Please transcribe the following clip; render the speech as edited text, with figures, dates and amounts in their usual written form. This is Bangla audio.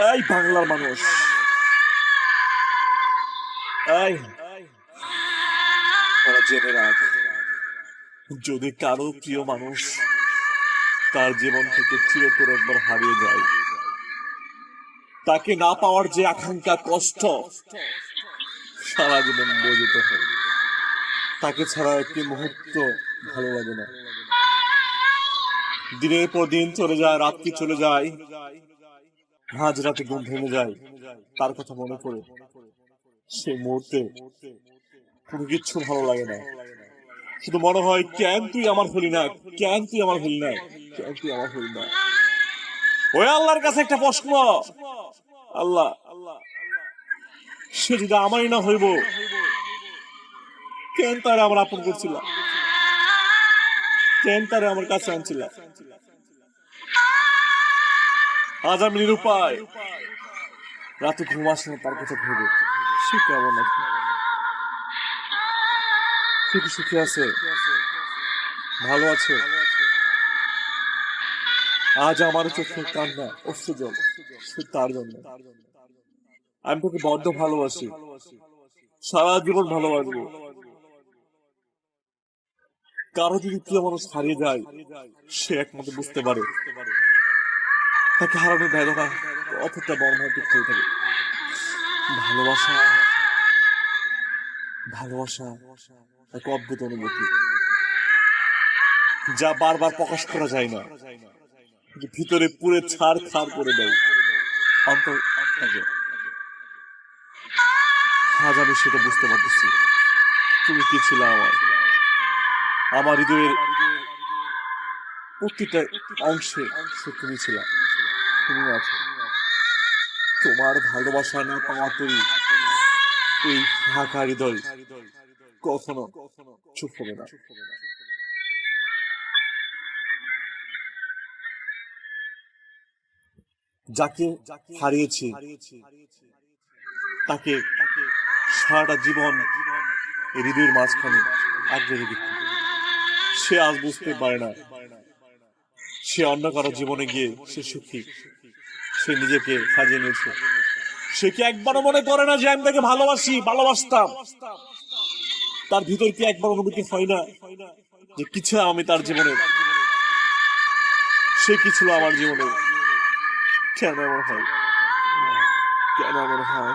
এই বাংলার মানুষ, এই ওরা জেনে রাখ, যদি কারো প্রিয় মানুষ তার জীবন থেকে চিরতরে একবার হারিয়ে যায়, তাকে না পাওয়ার যে আকাঙ্ক্ষা, কষ্ট সারা জীবন বয়ে যেতে হয়। তাকে ছাড়া একটি মুহূর্ত ভালো লাগে না। দিনের পর দিন চলে যায়, রাত্রি চলে যায়, মাঝ রাতে ঘুম ভেঙে যায় তার কথা মনে করে। সেই মুহূর্তে কোনো কিচ্ছু ভালো লাগে না, শুধু মনে হয় কেন তুই আমার হলি না, কেন তুই আমার হলি না, কেন তুই আমার হলি না। ওই আল্লাহর কাছে একটা প্রশ্ন, আল্লাহ সে যদি আমারই না হইব, কেন তারে আমার আপন করছিলাম, কেন তারে আমার কাছে আনছিলাম। আজ আমি নিরুপায়, রাতে ঘুম আসে না তার কথা ভেবে। সে কেমন নাকি, সে কি সুখে আছে, ভালো আছে? আজ আমার চোখে কান্না, অশ্রু জল, সে তার জন্য। আমি তোকে বড্ড ভালোবাসি, সারা জীবন ভালোবাসবো। কারো যদি প্রিয় মানুষ হারিয়ে যায়, সে একমাত্র বুঝতে পারে তাকে হারানোর বেদনা অতটা মর্মান্তিক হয়ে থাকে। ভালোবাসা, ভালোবাসা এক অদ্ভুত অনুভূতি, যা বারবার প্রকাশ করা যায় না, ভিতরে পুরে ছাড় খাড় করে দেয় অন্তরটাকে। আজ আমি সেটা বুঝতে পারতেছি। তুমি কি ছিল আমার হৃদয়ের প্রতিটা অংশে, সে তুমি ছিল, তুমি আছো। তোমার ভালোবাসা না পাওয়া তুই এই ফাঁকা হৃদয় কখনো চুপ হবে না। যাকে হারিয়েছি তাকে সারাটা জীবন হৃদয়ের মাঝখানে আগলে রেখেছি। সে আজ বুঝতে পারে না, সে অন্য কারো জীবনে গিয়ে সে সুখী, সে নিজেকে সাজিয়ে নিয়েছে। সে কি একবারও মনে করে না যে আমি তাকে ভালোবাসতাম? তার ভিতর কি একবার অনুভূতি হয় না যে কি ছিল আমি তার জীবনে, সে কি ছিল আমার জীবনে? কেন এমন হয়, কেন এমন হয়?